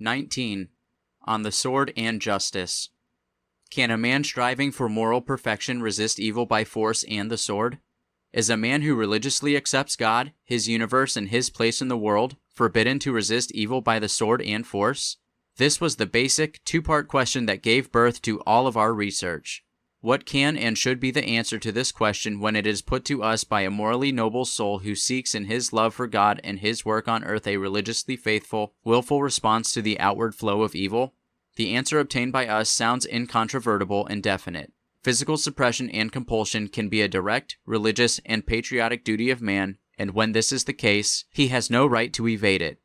19. On the sword and justice. Can a man striving for moral perfection resist evil by force and the sword? Is a man who religiously accepts God, his universe, and his place in the world forbidden to resist evil by the sword and force? This was the basic, two-part question that gave birth to all of our research. What can and should be the answer to this question when it is put to us by a morally noble soul who seeks in his love for God and his work on earth a religiously faithful, willful response to the outward flow of evil? The answer obtained by us sounds incontrovertible and definite. Physical suppression and compulsion can be a direct, religious, and patriotic duty of man, and when this is the case, he has no right to evade it.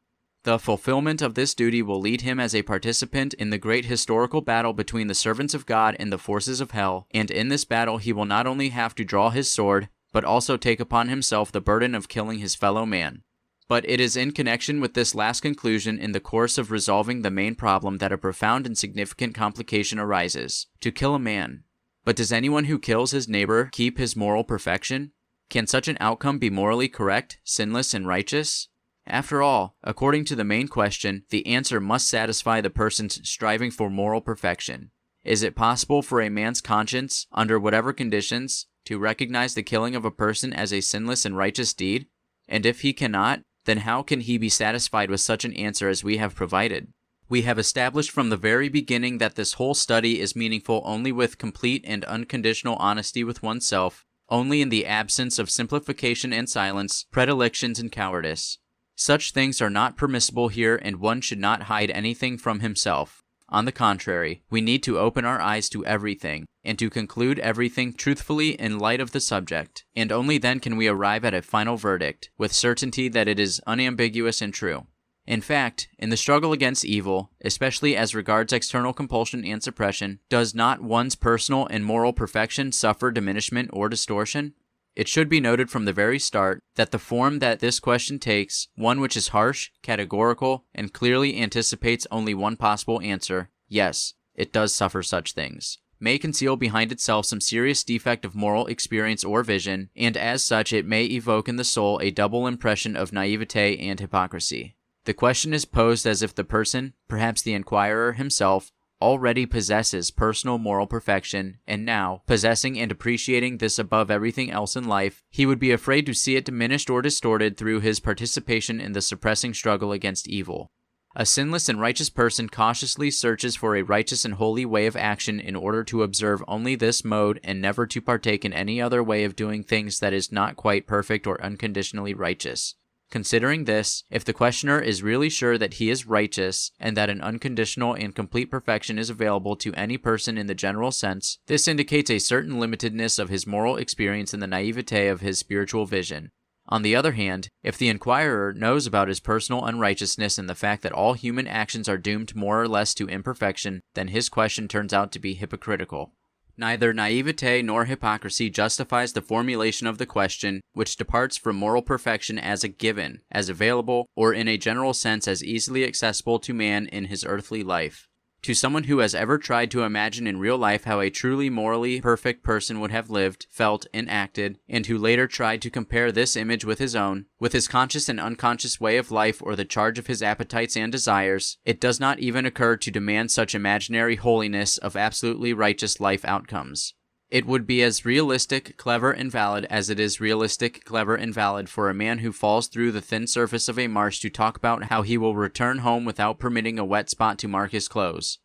The fulfillment of this duty will lead him as a participant in the great historical battle between the servants of God and the forces of hell, and in this battle he will not only have to draw his sword, but also take upon himself the burden of killing his fellow man. But it is in connection with this last conclusion in the course of resolving the main problem that a profound and significant complication arises: to kill a man. But does anyone who kills his neighbor keep his moral perfection? Can such an outcome be morally correct, sinless, and righteous? After all, according to the main question, the answer must satisfy the person's striving for moral perfection. Is it possible for a man's conscience, under whatever conditions, to recognize the killing of a person as a sinless and righteous deed? And if he cannot, then how can he be satisfied with such an answer as we have provided? We have established from the very beginning that this whole study is meaningful only with complete and unconditional honesty with oneself, only in the absence of simplification and silence, predilections and cowardice. Such things are not permissible here, and one should not hide anything from himself. On the contrary, we need to open our eyes to everything, and to conclude everything truthfully in light of the subject, and only then can we arrive at a final verdict, with certainty that it is unambiguous and true. In fact, in the struggle against evil, especially as regards external compulsion and suppression, does not one's personal and moral perfection suffer diminishment or distortion? It should be noted from the very start that the form that this question takes, one which is harsh, categorical, and clearly anticipates only one possible answer, yes, it does suffer such things, may conceal behind itself some serious defect of moral experience or vision, and as such it may evoke in the soul a double impression of naivete and hypocrisy. The question is posed as if the person, perhaps the inquirer himself, already possesses personal moral perfection, and now, possessing and appreciating this above everything else in life, he would be afraid to see it diminished or distorted through his participation in the suppressing struggle against evil. A sinless and righteous person cautiously searches for a righteous and holy way of action in order to observe only this mode and never to partake in any other way of doing things that is not quite perfect or unconditionally righteous. Considering this, if the questioner is really sure that he is righteous, and that an unconditional and complete perfection is available to any person in the general sense, this indicates a certain limitedness of his moral experience and the naivete of his spiritual vision. On the other hand, if the inquirer knows about his personal unrighteousness and the fact that all human actions are doomed more or less to imperfection, then his question turns out to be hypocritical. Neither naivete nor hypocrisy justifies the formulation of the question, which departs from moral perfection as a given, as available, or in a general sense as easily accessible to man in his earthly life. To someone who has ever tried to imagine in real life how a truly morally perfect person would have lived, felt, and acted, and who later tried to compare this image with his own, with his conscious and unconscious way of life or the charge of his appetites and desires, it does not even occur to demand such imaginary holiness of absolutely righteous life outcomes. It would be as realistic, clever, and valid as it is realistic, clever, and valid for a man who falls through the thin surface of a marsh to talk about how he will return home without permitting a wet spot to mark his clothes.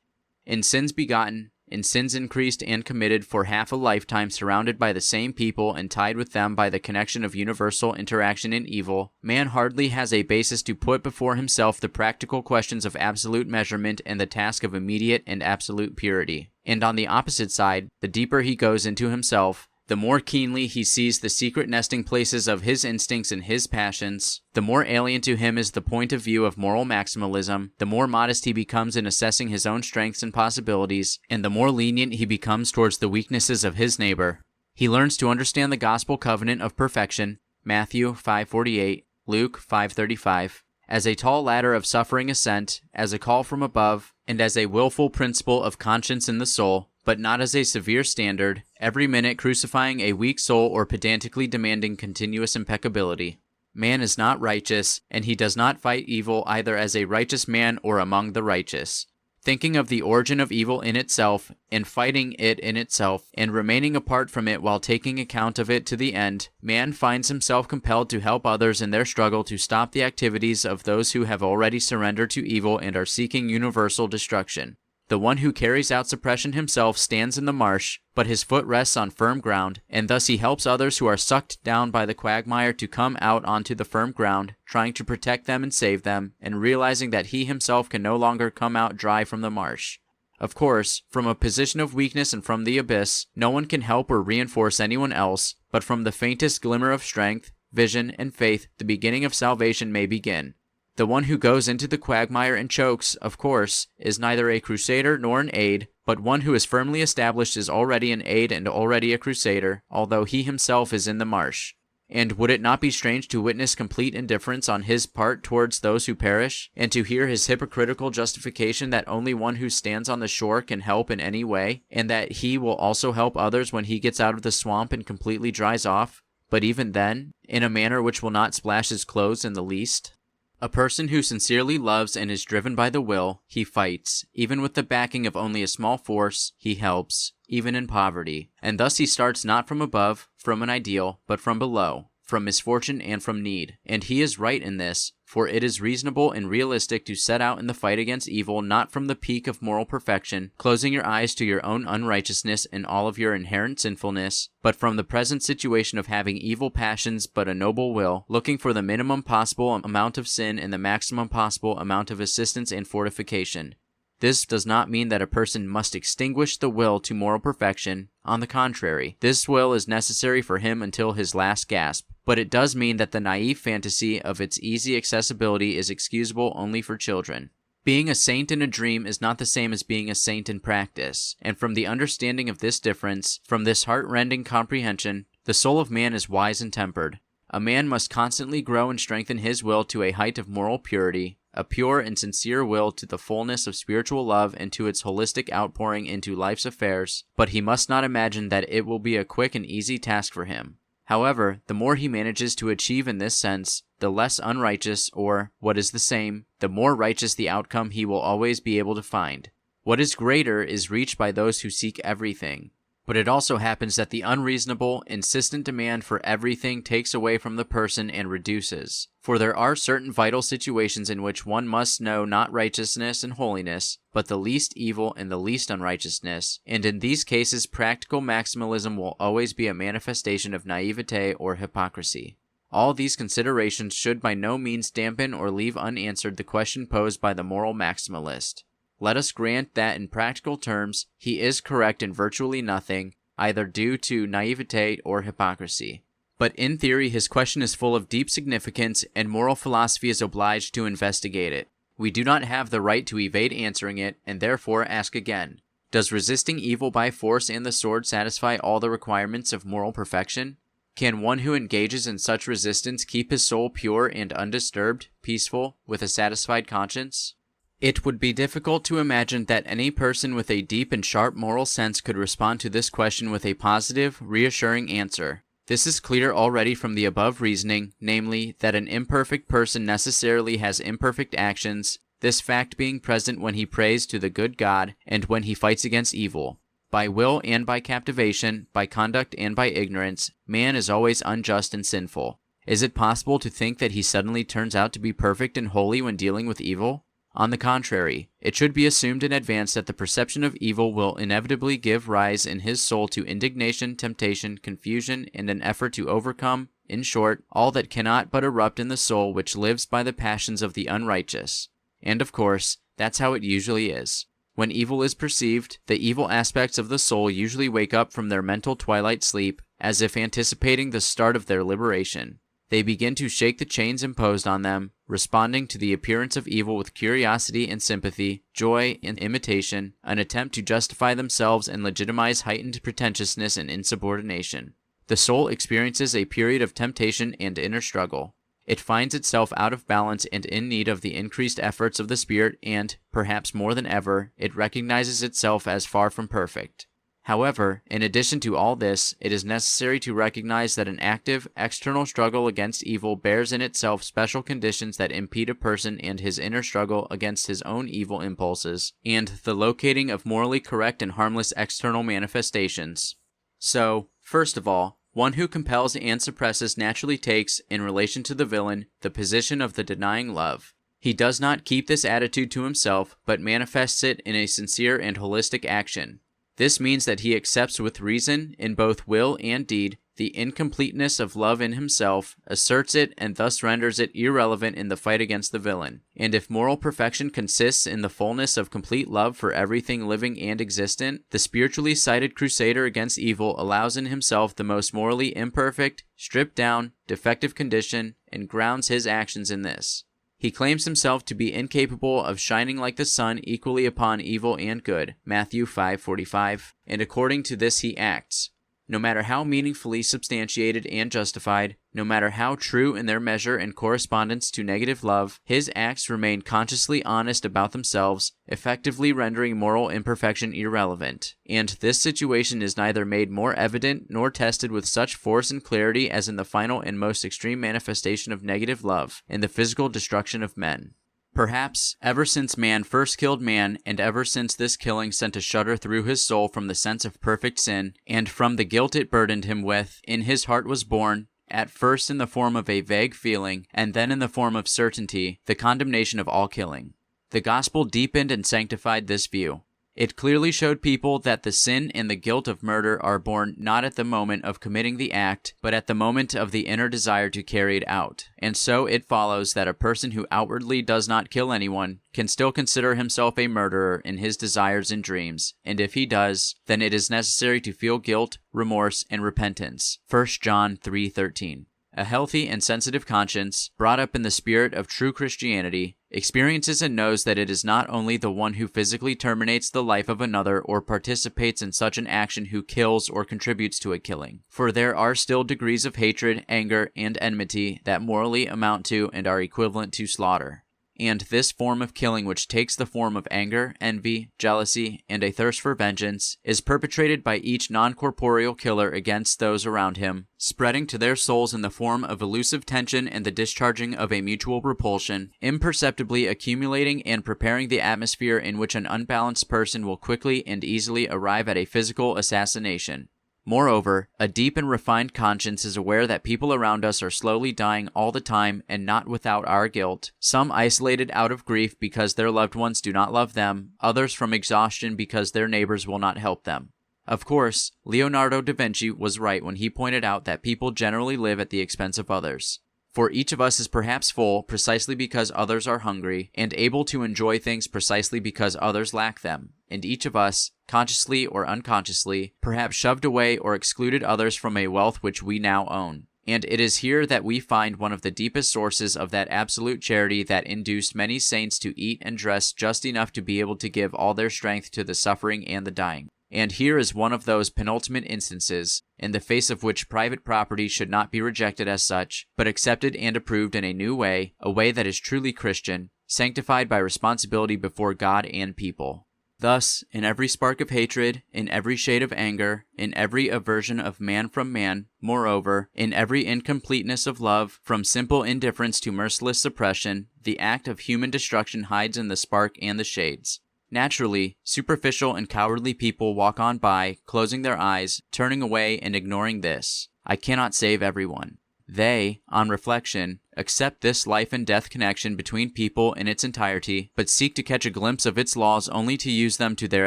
In sins begotten, in sins increased and committed for half a lifetime surrounded by the same people and tied with them by the connection of universal interaction in evil, man hardly has a basis to put before himself the practical questions of absolute measurement and the task of immediate and absolute purity. And on the opposite side, the deeper he goes into himself, the more keenly he sees the secret nesting places of his instincts and his passions, the more alien to him is the point of view of moral maximalism, the more modest he becomes in assessing his own strengths and possibilities, and the more lenient he becomes towards the weaknesses of his neighbor. He learns to understand the gospel covenant of perfection, Matthew 5:48, Luke 5:35, as a tall ladder of suffering ascent, as a call from above, and as a willful principle of conscience in the soul, but not as a severe standard, every minute crucifying a weak soul or pedantically demanding continuous impeccability. Man is not righteous, and he does not fight evil either as a righteous man or among the righteous. Thinking of the origin of evil in itself, and fighting it in itself, and remaining apart from it while taking account of it to the end, man finds himself compelled to help others in their struggle to stop the activities of those who have already surrendered to evil and are seeking universal destruction. The one who carries out suppression himself stands in the marsh, but his foot rests on firm ground, and thus he helps others who are sucked down by the quagmire to come out onto the firm ground, trying to protect them and save them, and realizing that he himself can no longer come out dry from the marsh. Of course, from a position of weakness and from the abyss, no one can help or reinforce anyone else, but from the faintest glimmer of strength, vision, and faith, the beginning of salvation may begin. The one who goes into the quagmire and chokes, of course, is neither a crusader nor an aide, but one who is firmly established is already an aide and already a crusader, although he himself is in the marsh. And would it not be strange to witness complete indifference on his part towards those who perish, and to hear his hypocritical justification that only one who stands on the shore can help in any way, and that he will also help others when he gets out of the swamp and completely dries off, but even then, in a manner which will not splash his clothes in the least? A person who sincerely loves and is driven by the will, he fights. Even with the backing of only a small force, he helps, even in poverty. And thus he starts not from above, from an ideal, but from below, from misfortune and from need. And he is right in this, for it is reasonable and realistic to set out in the fight against evil not from the peak of moral perfection, closing your eyes to your own unrighteousness and all of your inherent sinfulness, but from the present situation of having evil passions but a noble will, looking for the minimum possible amount of sin and the maximum possible amount of assistance and fortification. This does not mean that a person must extinguish the will to moral perfection. On the contrary, this will is necessary for him until his last gasp. But it does mean that the naive fantasy of its easy accessibility is excusable only for children. Being a saint in a dream is not the same as being a saint in practice. And from the understanding of this difference, from this heart-rending comprehension, the soul of man is wise and tempered. A man must constantly grow and strengthen his will to a height of moral purity, a pure and sincere will to the fullness of spiritual love and to its holistic outpouring into life's affairs, but he must not imagine that it will be a quick and easy task for him. However, the more he manages to achieve in this sense, the less unrighteous, or, what is the same, the more righteous the outcome he will always be able to find. What is greater is reached by those who seek everything. But it also happens that the unreasonable, insistent demand for everything takes away from the person and reduces. For there are certain vital situations in which one must know not righteousness and holiness, but the least evil and the least unrighteousness, and in these cases practical maximalism will always be a manifestation of naivete or hypocrisy. All these considerations should by no means dampen or leave unanswered the question posed by the moral maximalist. Let us grant that in practical terms, he is correct in virtually nothing, either due to naivete or hypocrisy. But in theory, his question is full of deep significance, and moral philosophy is obliged to investigate it. We do not have the right to evade answering it, and therefore ask again, does resisting evil by force and the sword satisfy all the requirements of moral perfection? Can one who engages in such resistance keep his soul pure and undisturbed, peaceful, with a satisfied conscience? It would be difficult to imagine that any person with a deep and sharp moral sense could respond to this question with a positive, reassuring answer. This is clear already from the above reasoning, namely, that an imperfect person necessarily has imperfect actions, this fact being present when he prays to the good God and when he fights against evil. By will and by captivation, by conduct and by ignorance, man is always unjust and sinful. Is it possible to think that he suddenly turns out to be perfect and holy when dealing with evil? On the contrary, it should be assumed in advance that the perception of evil will inevitably give rise in his soul to indignation, temptation, confusion, and an effort to overcome, in short, all that cannot but erupt in the soul which lives by the passions of the unrighteous. And of course, that's how it usually is. When evil is perceived, the evil aspects of the soul usually wake up from their mental twilight sleep, as if anticipating the start of their liberation. They begin to shake the chains imposed on them, responding to the appearance of evil with curiosity and sympathy, joy and imitation, an attempt to justify themselves and legitimize heightened pretentiousness and insubordination. The soul experiences a period of temptation and inner struggle. It finds itself out of balance and in need of the increased efforts of the spirit and, perhaps more than ever, it recognizes itself as far from perfect. However, in addition to all this, it is necessary to recognize that an active, external struggle against evil bears in itself special conditions that impede a person and his inner struggle against his own evil impulses, and the locating of morally correct and harmless external manifestations. So, first of all, one who compels and suppresses naturally takes, in relation to the villain, the position of the denying love. He does not keep this attitude to himself, but manifests it in a sincere and holistic action. This means that he accepts with reason, in both will and deed, the incompleteness of love in himself, asserts it, and thus renders it irrelevant in the fight against the villain. And if moral perfection consists in the fullness of complete love for everything living and existent, the spiritually sighted crusader against evil allows in himself the most morally imperfect, stripped down, defective condition, and grounds his actions in this. He claims himself to be incapable of shining like the sun equally upon evil and good, Matthew 5:45, and according to this he acts. No matter how meaningfully substantiated and justified, no matter how true in their measure and correspondence to negative love, his acts remain consciously honest about themselves, effectively rendering moral imperfection irrelevant. And this situation is neither made more evident nor tested with such force and clarity as in the final and most extreme manifestation of negative love, in the physical destruction of men. Perhaps, ever since man first killed man, and ever since this killing sent a shudder through his soul from the sense of perfect sin, and from the guilt it burdened him with, in his heart was born, at first in the form of a vague feeling, and then in the form of certainty, the condemnation of all killing. The gospel deepened and sanctified this view. It clearly showed people that the sin and the guilt of murder are born not at the moment of committing the act, but at the moment of the inner desire to carry it out. And so it follows that a person who outwardly does not kill anyone can still consider himself a murderer in his desires and dreams, and if he does, then it is necessary to feel guilt, remorse, and repentance. 1 John 3:13. A healthy and sensitive conscience, brought up in the spirit of true Christianity, experiences and knows that it is not only the one who physically terminates the life of another or participates in such an action who kills or contributes to a killing. For there are still degrees of hatred, anger, and enmity that morally amount to and are equivalent to slaughter. And this form of killing, which takes the form of anger, envy, jealousy, and a thirst for vengeance, is perpetrated by each non-corporeal killer against those around him, spreading to their souls in the form of elusive tension and the discharging of a mutual repulsion, imperceptibly accumulating and preparing the atmosphere in which an unbalanced person will quickly and easily arrive at a physical assassination. Moreover, a deep and refined conscience is aware that people around us are slowly dying all the time and not without our guilt, some isolated out of grief because their loved ones do not love them, others from exhaustion because their neighbors will not help them. Of course, Leonardo da Vinci was right when he pointed out that people generally live at the expense of others. For each of us is perhaps full precisely because others are hungry, and able to enjoy things precisely because others lack them, and each of us, consciously or unconsciously, perhaps shoved away or excluded others from a wealth which we now own. And it is here that we find one of the deepest sources of that absolute charity that induced many saints to eat and dress just enough to be able to give all their strength to the suffering and the dying. And here is one of those penultimate instances, in the face of which private property should not be rejected as such, but accepted and approved in a new way, a way that is truly Christian, sanctified by responsibility before God and people. Thus, in every spark of hatred, in every shade of anger, in every aversion of man from man, moreover, in every incompleteness of love, from simple indifference to merciless suppression, the act of human destruction hides in the spark and the shades. Naturally, superficial and cowardly people walk on by, closing their eyes, turning away and ignoring this. I cannot save everyone. They, on reflection, accept this life and death connection between people in its entirety, but seek to catch a glimpse of its laws only to use them to their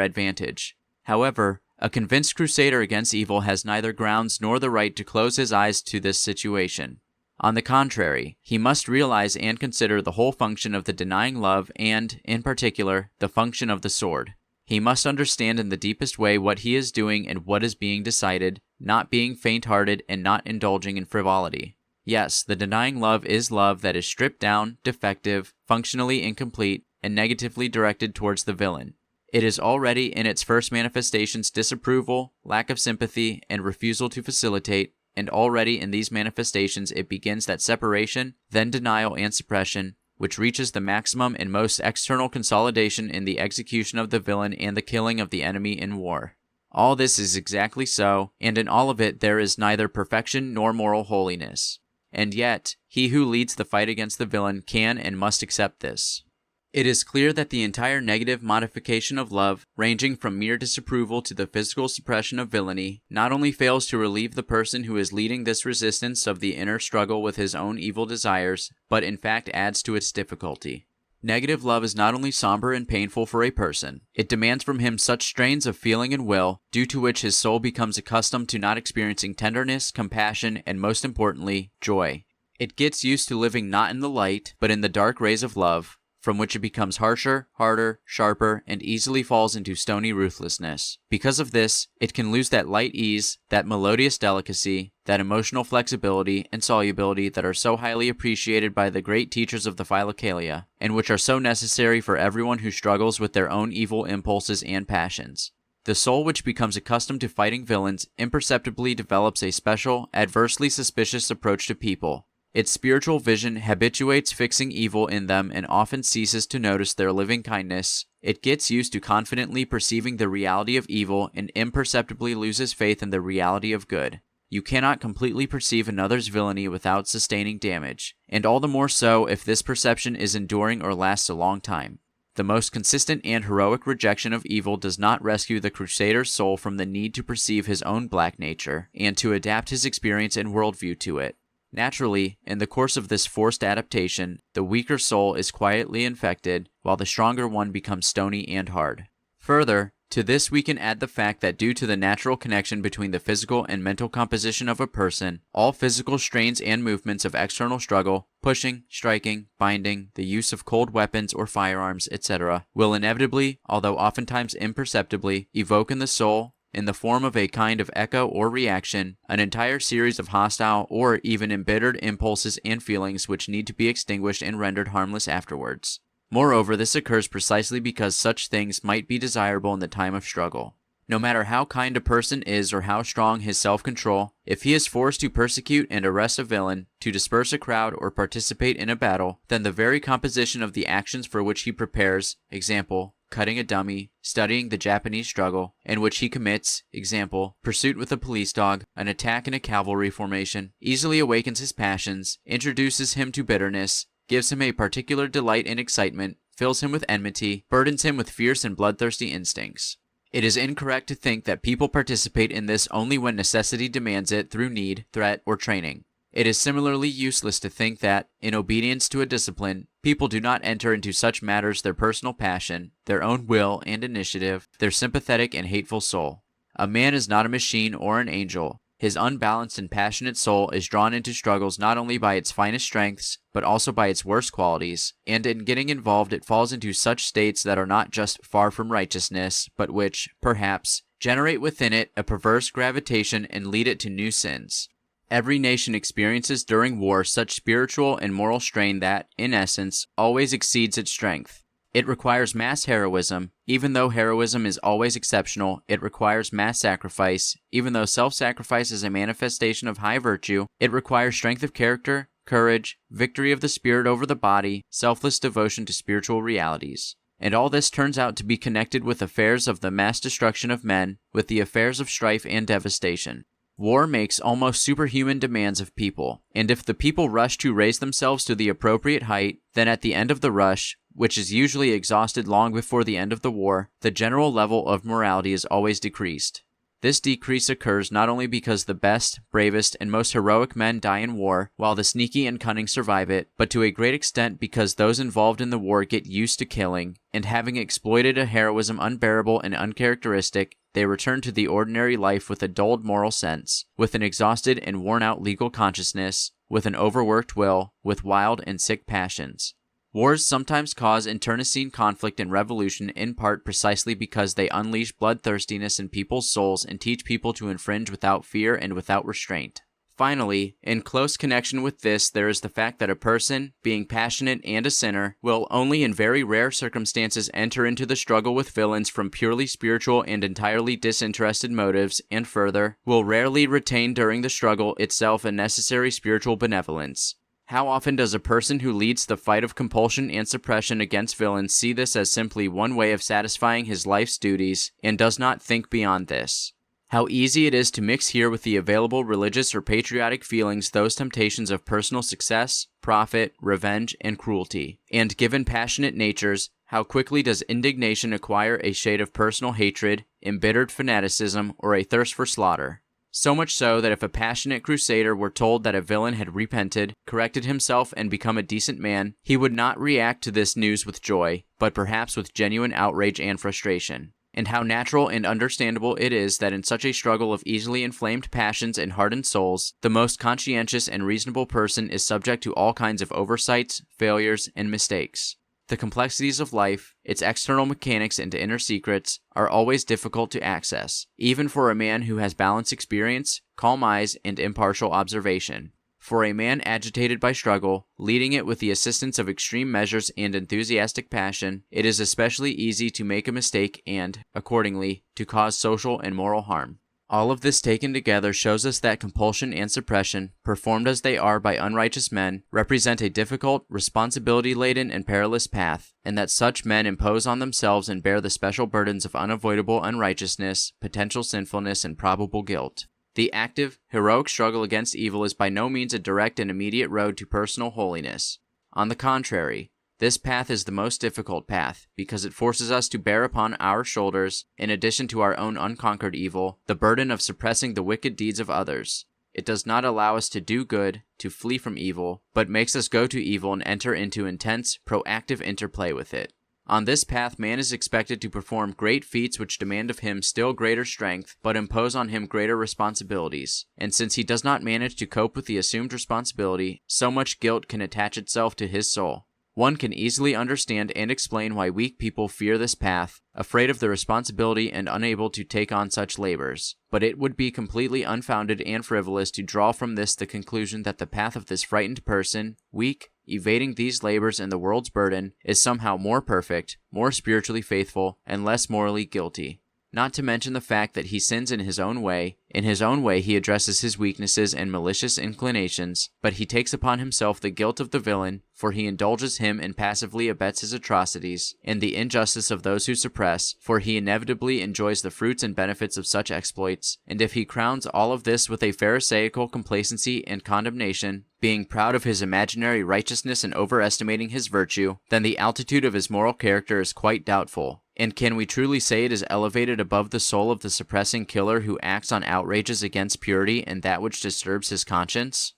advantage. However, a convinced crusader against evil has neither grounds nor the right to close his eyes to this situation. On the contrary, he must realize and consider the whole function of the denying love and, in particular, the function of the sword. He must understand in the deepest way what he is doing and what is being decided, not being faint-hearted and not indulging in frivolity. Yes, the denying love is love that is stripped down, defective, functionally incomplete, and negatively directed towards the villain. It is already in its first manifestations disapproval, lack of sympathy, and refusal to facilitate, and already in these manifestations it begins that separation, then denial and suppression, which reaches the maximum and most external consolidation in the execution of the villain and the killing of the enemy in war. All this is exactly so, and in all of it there is neither perfection nor moral holiness. And yet, he who leads the fight against the villain can and must accept this. It is clear that the entire negative modification of love, ranging from mere disapproval to the physical suppression of villainy, not only fails to relieve the person who is leading this resistance of the inner struggle with his own evil desires, but in fact adds to its difficulty. Negative love is not only somber and painful for a person, it demands from him such strains of feeling and will, due to which his soul becomes accustomed to not experiencing tenderness, compassion, and most importantly, joy. It gets used to living not in the light, but in the dark rays of love, from which it becomes harsher, harder, sharper, and easily falls into stony ruthlessness. Because of this, it can lose that light ease, that melodious delicacy, that emotional flexibility and solubility that are so highly appreciated by the great teachers of the Philokalia, and which are so necessary for everyone who struggles with their own evil impulses and passions. The soul which becomes accustomed to fighting villains imperceptibly develops a special, adversely suspicious approach to people. Its spiritual vision habituates fixing evil in them and often ceases to notice their living kindness. It gets used to confidently perceiving the reality of evil and imperceptibly loses faith in the reality of good. You cannot completely perceive another's villainy without sustaining damage, and all the more so if this perception is enduring or lasts a long time. The most consistent and heroic rejection of evil does not rescue the crusader's soul from the need to perceive his own black nature and to adapt his experience and worldview to it. Naturally, in the course of this forced adaptation, the weaker soul is quietly infected, while the stronger one becomes stony and hard. Further, to this we can add the fact that due to the natural connection between the physical and mental composition of a person, all physical strains and movements of external struggle, pushing, striking, binding, the use of cold weapons or firearms, etc., will inevitably, although oftentimes imperceptibly, evoke in the soul, in the form of a kind of echo or reaction, an entire series of hostile or even embittered impulses and feelings which need to be extinguished and rendered harmless afterwards. Moreover, this occurs precisely because such things might be desirable in the time of struggle. No matter how kind a person is or how strong his self-control, if he is forced to persecute and arrest a villain, to disperse a crowd or participate in a battle, then the very composition of the actions for which he prepares, example, cutting a dummy, studying the Japanese struggle, and which he commits, example, pursuit with a police dog, an attack in a cavalry formation, easily awakens his passions, introduces him to bitterness, gives him a particular delight and excitement, fills him with enmity, burdens him with fierce and bloodthirsty instincts. It is incorrect to think that people participate in this only when necessity demands it through need, threat, or training. It is similarly useless to think that, in obedience to a discipline, people do not enter into such matters their personal passion, their own will and initiative, their sympathetic and hateful soul. A man is not a machine or an angel. His unbalanced and passionate soul is drawn into struggles not only by its finest strengths, but also by its worst qualities, and in getting involved it falls into such states that are not just far from righteousness, but which, perhaps, generate within it a perverse gravitation and lead it to new sins. Every nation experiences during war such spiritual and moral strain that, in essence, always exceeds its strength. It requires mass heroism. Even though heroism is always exceptional, it requires mass sacrifice. Even though self-sacrifice is a manifestation of high virtue, it requires strength of character, courage, victory of the spirit over the body, selfless devotion to spiritual realities. And all this turns out to be connected with affairs of the mass destruction of men, with the affairs of strife and devastation. War makes almost superhuman demands of people, and if the people rush to raise themselves to the appropriate height, then at the end of the rush, which is usually exhausted long before the end of the war, the general level of morality is always decreased. This decrease occurs not only because the best, bravest, and most heroic men die in war, while the sneaky and cunning survive it, but to a great extent because those involved in the war get used to killing, and having exploited a heroism unbearable and uncharacteristic, they return to the ordinary life with a dulled moral sense, with an exhausted and worn-out legal consciousness, with an overworked will, with wild and sick passions. Wars sometimes cause internecine conflict and revolution in part precisely because they unleash bloodthirstiness in people's souls and teach people to infringe without fear and without restraint. Finally, in close connection with this, there is the fact that a person, being passionate and a sinner, will only in very rare circumstances enter into the struggle with villains from purely spiritual and entirely disinterested motives, and further, will rarely retain during the struggle itself a necessary spiritual benevolence. How often does a person who leads the fight of compulsion and suppression against villains see this as simply one way of satisfying his life's duties, and does not think beyond this? How easy it is to mix here with the available religious or patriotic feelings those temptations of personal success, profit, revenge, and cruelty. And given passionate natures, how quickly does indignation acquire a shade of personal hatred, embittered fanaticism, or a thirst for slaughter? So much so that if a passionate crusader were told that a villain had repented, corrected himself, and become a decent man, he would not react to this news with joy, but perhaps with genuine outrage and frustration. And how natural and understandable it is that in such a struggle of easily inflamed passions and hardened souls, the most conscientious and reasonable person is subject to all kinds of oversights, failures, and mistakes. The complexities of life, its external mechanics and inner secrets, are always difficult to access, even for a man who has balanced experience, calm eyes, and impartial observation. For a man agitated by struggle, leading it with the assistance of extreme measures and enthusiastic passion, it is especially easy to make a mistake and, accordingly, to cause social and moral harm. All of this taken together shows us that compulsion and suppression, performed as they are by unrighteous men, represent a difficult, responsibility-laden, and perilous path, and that such men impose on themselves and bear the special burdens of unavoidable unrighteousness, potential sinfulness, and probable guilt. The active, heroic struggle against evil is by no means a direct and immediate road to personal holiness. On the contrary, this path is the most difficult path, because it forces us to bear upon our shoulders, in addition to our own unconquered evil, the burden of suppressing the wicked deeds of others. It does not allow us to do good, to flee from evil, but makes us go to evil and enter into intense, proactive interplay with it. On this path, man is expected to perform great feats which demand of him still greater strength, but impose on him greater responsibilities. And since he does not manage to cope with the assumed responsibility, so much guilt can attach itself to his soul. One can easily understand and explain why weak people fear this path, afraid of the responsibility and unable to take on such labors. But it would be completely unfounded and frivolous to draw from this the conclusion that the path of this frightened person, weak, evading these labors and the world's burden, is somehow more perfect, more spiritually faithful, and less morally guilty. Not to mention the fact that he sins in his own way. In his own way he addresses his weaknesses and malicious inclinations, but he takes upon himself the guilt of the villain, for he indulges him and passively abets his atrocities, and the injustice of those who suppress, for he inevitably enjoys the fruits and benefits of such exploits. And if he crowns all of this with a pharisaical complacency and condemnation, being proud of his imaginary righteousness and overestimating his virtue, then the altitude of his moral character is quite doubtful. And can we truly say it is elevated above the soul of the suppressing killer who acts on outrages against purity and that which disturbs his conscience?